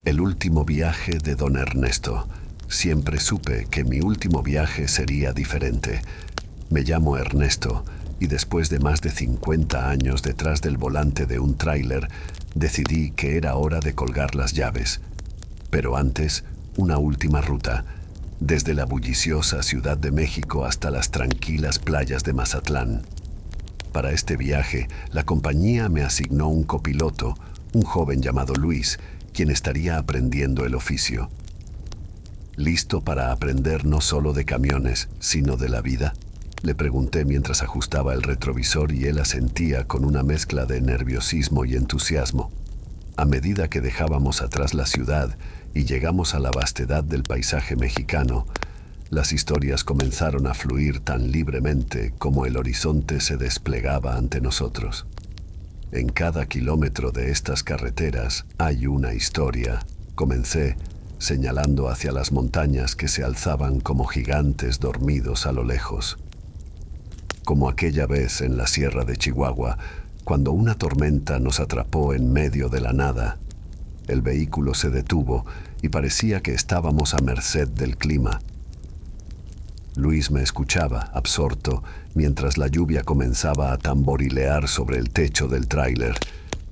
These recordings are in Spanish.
El último viaje de don Ernesto. Siempre supe que mi último viaje sería diferente. Me llamo Ernesto y después de más de 50 años detrás del volante de un tráiler, decidí que era hora de colgar las llaves. Pero antes, una última ruta, desde la bulliciosa Ciudad de México hasta las tranquilas playas de Mazatlán. Para este viaje, la compañía me asignó un copiloto, un joven llamado Luis, quien estaría aprendiendo el oficio. ¿Listo para aprender no solo de camiones, sino de la vida?, le pregunté mientras ajustaba el retrovisor y él asentía con una mezcla de nerviosismo y entusiasmo. A medida que dejábamos atrás la ciudad y llegamos a la vastedad del paisaje mexicano, las historias comenzaron a fluir tan libremente como el horizonte se desplegaba ante nosotros. En cada kilómetro de estas carreteras hay una historia, comencé, señalando hacia las montañas que se alzaban como gigantes dormidos a lo lejos. Como aquella vez en la Sierra de Chihuahua, cuando una tormenta nos atrapó en medio de la nada. El vehículo se detuvo y parecía que estábamos a merced del clima. Luis me escuchaba, absorto, mientras la lluvia comenzaba a tamborilear sobre el techo del tráiler.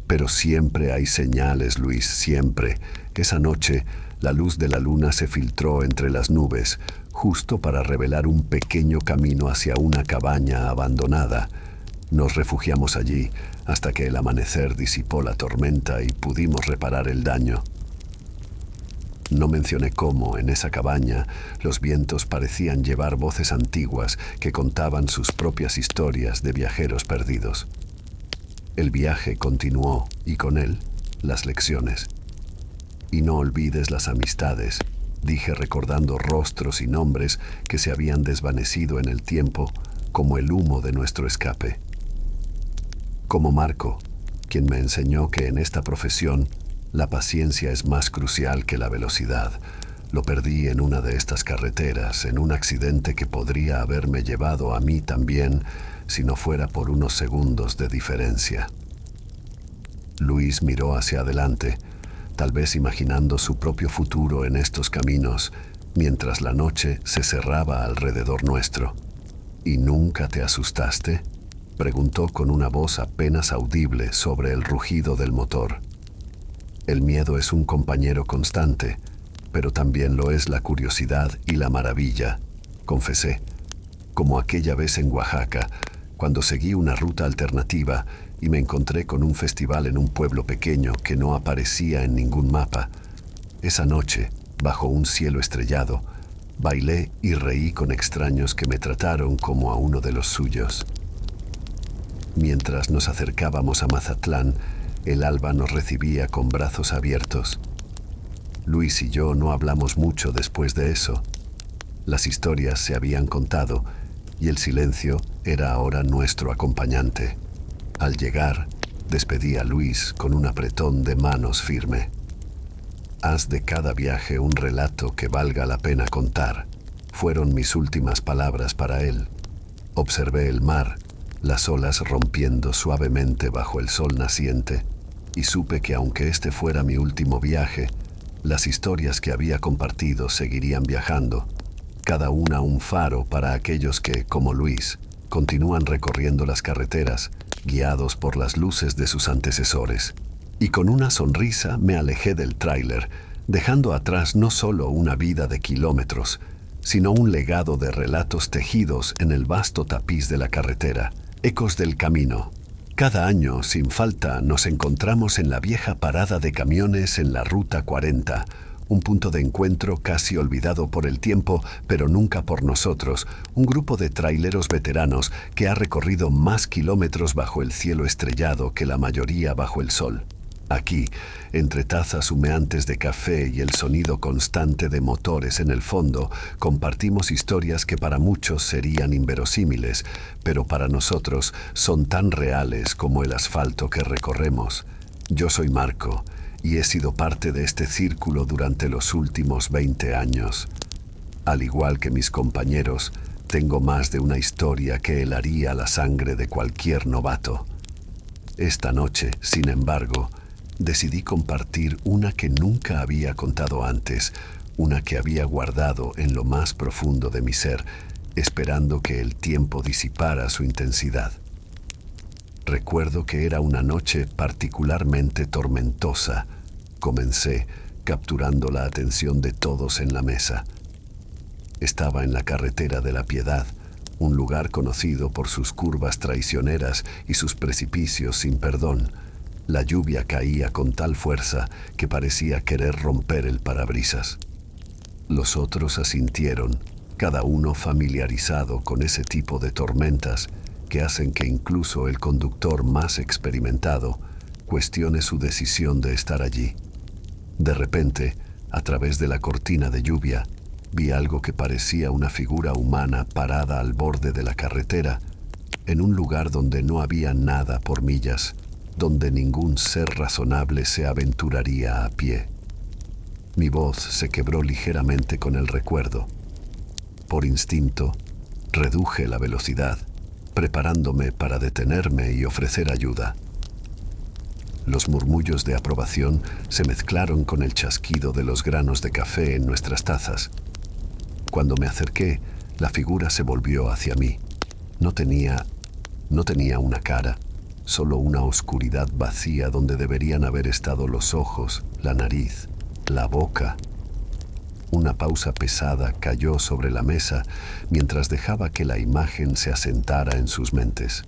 Pero siempre hay señales, Luis, siempre. Esa noche, la luz de la luna se filtró entre las nubes, justo para revelar un pequeño camino hacia una cabaña abandonada. Nos refugiamos allí hasta que el amanecer disipó la tormenta y pudimos reparar el daño. No mencioné cómo, en esa cabaña, los vientos parecían llevar voces antiguas que contaban sus propias historias de viajeros perdidos. El viaje continuó y con él, las lecciones. Y no olvides las amistades, dije recordando rostros y nombres que se habían desvanecido en el tiempo como el humo de nuestro escape. Como Marco, quien me enseñó que en esta profesión la paciencia es más crucial que la velocidad. Lo perdí en una de estas carreteras, en un accidente que podría haberme llevado a mí también, si no fuera por unos segundos de diferencia. Luis miró hacia adelante, tal vez imaginando su propio futuro en estos caminos, mientras la noche se cerraba alrededor nuestro. ¿Y nunca te asustaste?, preguntó con una voz apenas audible sobre el rugido del motor. El miedo es un compañero constante, pero también lo es la curiosidad y la maravilla, confesé, como aquella vez en Oaxaca, cuando seguí una ruta alternativa y me encontré con un festival en un pueblo pequeño que no aparecía en ningún mapa. Esa noche, bajo un cielo estrellado, bailé y reí con extraños que me trataron como a uno de los suyos. Mientras nos acercábamos a Mazatlán, el alba nos recibía con brazos abiertos. Luis y yo no hablamos mucho después de eso. Las historias se habían contado y el silencio era ahora nuestro acompañante. Al llegar, despedí a Luis con un apretón de manos firme. Haz de cada viaje un relato que valga la pena contar, fueron mis últimas palabras para él. Observé el mar, las olas rompiendo suavemente bajo el sol naciente, y supe que aunque este fuera mi último viaje, las historias que había compartido seguirían viajando, cada una un faro para aquellos que, como Luis, continúan recorriendo las carreteras, guiados por las luces de sus antecesores. Y con una sonrisa me alejé del tráiler, dejando atrás no solo una vida de kilómetros, sino un legado de relatos tejidos en el vasto tapiz de la carretera, ecos del camino. Cada año, sin falta, nos encontramos en la vieja parada de camiones en la Ruta 40, un punto de encuentro casi olvidado por el tiempo, pero nunca por nosotros, un grupo de traileros veteranos que ha recorrido más kilómetros bajo el cielo estrellado que la mayoría bajo el sol. Aquí, entre tazas humeantes de café y el sonido constante de motores en el fondo, compartimos historias que para muchos serían inverosímiles, pero para nosotros son tan reales como el asfalto que recorremos. Yo soy Marco, y he sido parte de este círculo durante los últimos 20 años. Al igual que mis compañeros, tengo más de una historia que helaría la sangre de cualquier novato. Esta noche, sin embargo, Decidí compartir una que nunca había contado antes, una que había guardado en lo más profundo de mi ser, esperando que el tiempo disipara su intensidad. Recuerdo que era una noche particularmente tormentosa. Comencé, capturando la atención de todos en la mesa. Estaba en la carretera de la Piedad, un lugar conocido por sus curvas traicioneras y sus precipicios sin perdón. La lluvia caía con tal fuerza que parecía querer romper el parabrisas. Los otros asintieron, cada uno familiarizado con ese tipo de tormentas que hacen que incluso el conductor más experimentado cuestione su decisión de estar allí. De repente, a través de la cortina de lluvia, vi algo que parecía una figura humana parada al borde de la carretera, en un lugar donde no había nada por millas, donde ningún ser razonable se aventuraría a pie. Mi voz se quebró ligeramente con el recuerdo. Por instinto, reduje la velocidad, preparándome para detenerme y ofrecer ayuda. Los murmullos de aprobación se mezclaron con el chasquido de los granos de café en nuestras tazas. Cuando me acerqué, la figura se volvió hacia mí. No tenía una cara, solo una oscuridad vacía donde deberían haber estado los ojos, la nariz, la boca. Una pausa pesada cayó sobre la mesa mientras dejaba que la imagen se asentara en sus mentes.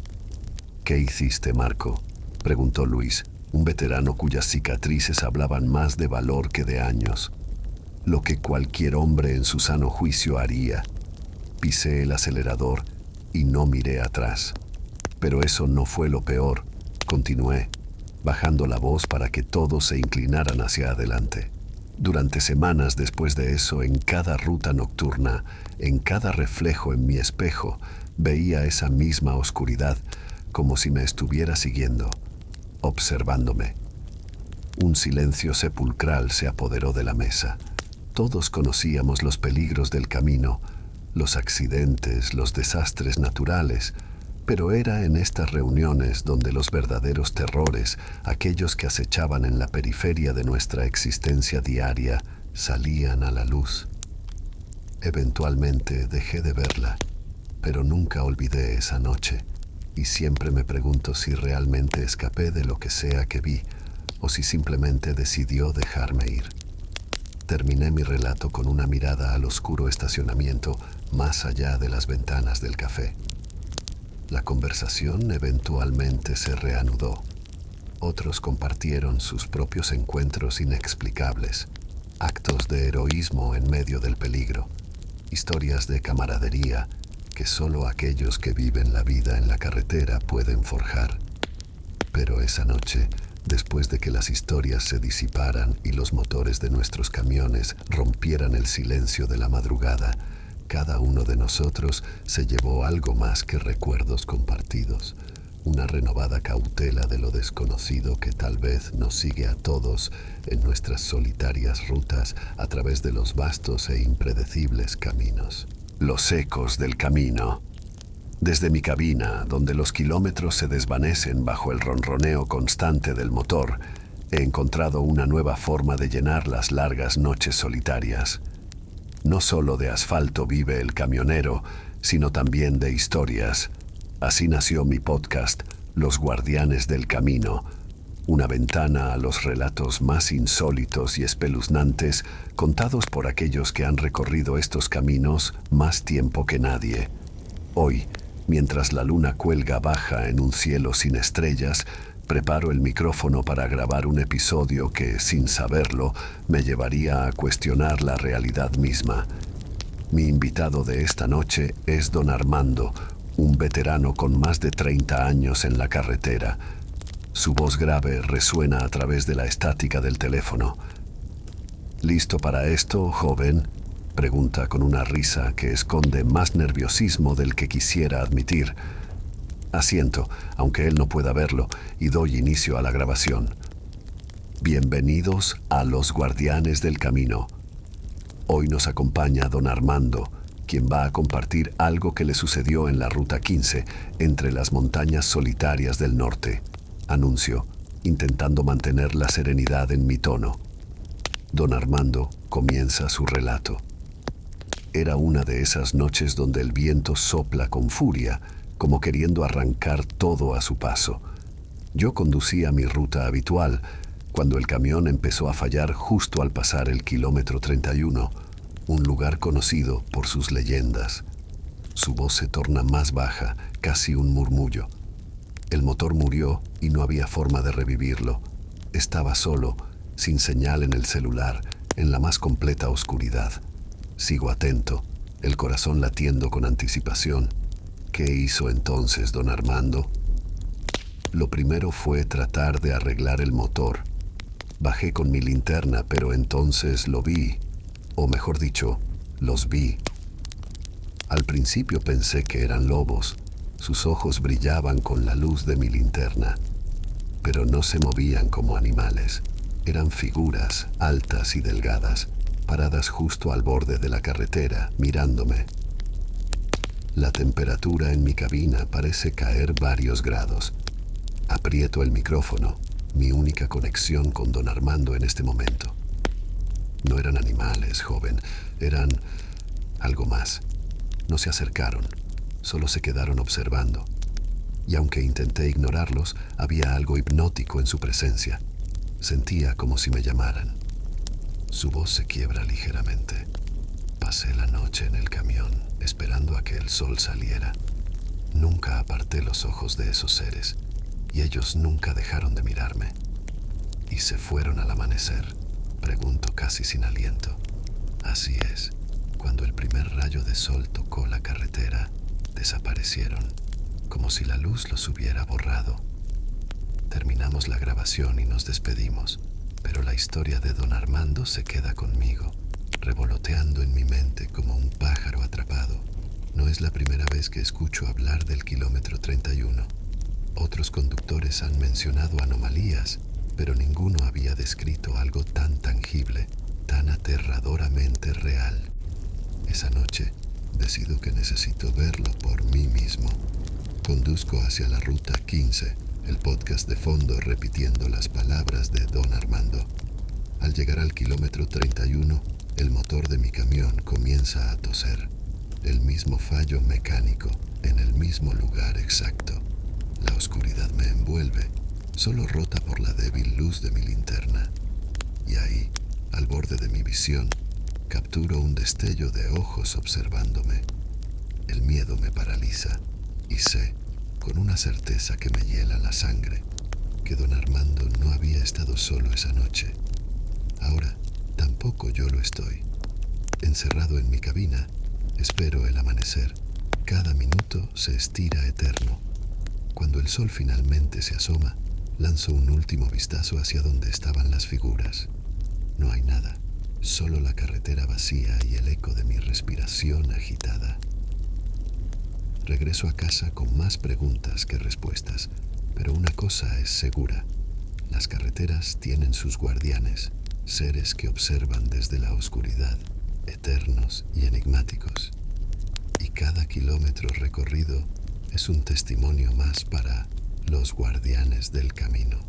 ¿Qué hiciste, Marco?, preguntó Luis, un veterano cuyas cicatrices hablaban más de valor que de años. Lo que cualquier hombre en su sano juicio haría. Pisé el acelerador y no miré atrás. Pero eso no fue lo peor, continué, bajando la voz para que todos se inclinaran hacia adelante. Durante semanas después de eso, en cada ruta nocturna, en cada reflejo en mi espejo, veía esa misma oscuridad, como si me estuviera siguiendo, observándome. Un silencio sepulcral se apoderó de la mesa. Todos conocíamos los peligros del camino, los accidentes, los desastres naturales, pero era en estas reuniones donde los verdaderos terrores, aquellos que acechaban en la periferia de nuestra existencia diaria, salían a la luz. Eventualmente dejé de verla, pero nunca olvidé esa noche, y siempre me pregunto si realmente escapé de lo que sea que vi, o si simplemente decidió dejarme ir. Terminé mi relato con una mirada al oscuro estacionamiento más allá de las ventanas del café. La conversación eventualmente se reanudó. Otros compartieron sus propios encuentros inexplicables, actos de heroísmo en medio del peligro, historias de camaradería que solo aquellos que viven la vida en la carretera pueden forjar. Pero esa noche, después de que las historias se disiparan y los motores de nuestros camiones rompieran el silencio de la madrugada, cada uno de nosotros se llevó algo más que recuerdos compartidos, una renovada cautela de lo desconocido que tal vez nos sigue a todos en nuestras solitarias rutas a través de los vastos e impredecibles caminos. Los ecos del camino. Desde mi cabina, donde los kilómetros se desvanecen bajo el ronroneo constante del motor, he encontrado una nueva forma de llenar las largas noches solitarias. No solo de asfalto vive el camionero, sino también de historias. Así nació mi podcast, Los Guardianes del Camino, una ventana a los relatos más insólitos y espeluznantes contados por aquellos que han recorrido estos caminos más tiempo que nadie. Hoy, mientras la luna cuelga baja en un cielo sin estrellas, preparo el micrófono para grabar un episodio que, sin saberlo, me llevaría a cuestionar la realidad misma. Mi invitado de esta noche es don Armando, un veterano con más de 30 años en la carretera. Su voz grave resuena a través de la estática del teléfono. ¿Listo para esto, joven?, pregunta con una risa que esconde más nerviosismo del que quisiera admitir. Asiento, aunque él no pueda verlo, y doy inicio a la grabación. Bienvenidos a Los Guardianes del Camino. Hoy nos acompaña don Armando, quien va a compartir algo que le sucedió en la Ruta 15, entre las montañas solitarias del norte. Anuncio: intentando mantener la serenidad en mi tono. Don Armando comienza su relato. Era una de esas noches donde el viento sopla con furia, como queriendo arrancar todo a su paso. Yo conducía mi ruta habitual cuando el camión empezó a fallar justo al pasar el kilómetro 31, un lugar conocido por sus leyendas. Su voz se torna más baja, casi un murmullo. El motor murió y no había forma de revivirlo. Estaba solo, sin señal en el celular, en la más completa oscuridad. Sigo atento, el corazón latiendo con anticipación. ¿Qué hizo entonces don Armando? Lo primero fue tratar de arreglar el motor. Bajé con mi linterna, pero entonces lo vi, o mejor dicho, los vi. Al principio pensé que eran lobos. Sus ojos brillaban con la luz de mi linterna, pero no se movían como animales. Eran figuras altas y delgadas, paradas justo al borde de la carretera, mirándome. La temperatura en mi cabina parece caer varios grados. Aprieto el micrófono, mi única conexión con don Armando en este momento. No eran animales, joven, eran algo más. No se acercaron, solo se quedaron observando. Y aunque intenté ignorarlos, había algo hipnótico en su presencia. Sentía como si me llamaran. Su voz se quiebra ligeramente. Pasé la noche en el camión, esperando a que el sol saliera. Nunca aparté los ojos de esos seres, y ellos nunca dejaron de mirarme. ¿Y se fueron al amanecer?, pregunto casi sin aliento. Así es, cuando el primer rayo de sol tocó la carretera, desaparecieron, como si la luz los hubiera borrado. Terminamos la grabación y nos despedimos, pero la historia de don Armando se queda conmigo, revoloteando en mi mente como un pájaro atrapado. No es la primera vez que escucho hablar del kilómetro 31. Otros conductores han mencionado anomalías, pero ninguno había descrito algo tan tangible, tan aterradoramente real. Esa noche decido que necesito verlo por mí mismo. Conduzco hacia la ruta 15, el podcast de fondo repitiendo las palabras de don Armando. Al llegar al kilómetro 31, el motor de mi camión comienza a toser. El mismo fallo mecánico, en el mismo lugar exacto. La oscuridad me envuelve, solo rota por la débil luz de mi linterna. Y ahí, al borde de mi visión, capturo un destello de ojos observándome. El miedo me paraliza y sé, con una certeza que me hiela la sangre, que don Armando no había estado solo esa noche. Ahora, tampoco yo lo estoy. Encerrado en mi cabina, espero el amanecer. Cada minuto se estira eterno. Cuando el sol finalmente se asoma, lanzo un último vistazo hacia donde estaban las figuras. No hay nada, solo la carretera vacía y el eco de mi respiración agitada. Regreso a casa con más preguntas que respuestas, pero una cosa es segura. Las carreteras tienen sus guardianes, seres que observan desde la oscuridad, eternos y enigmáticos. Y cada kilómetro recorrido es un testimonio más para los guardianes del camino.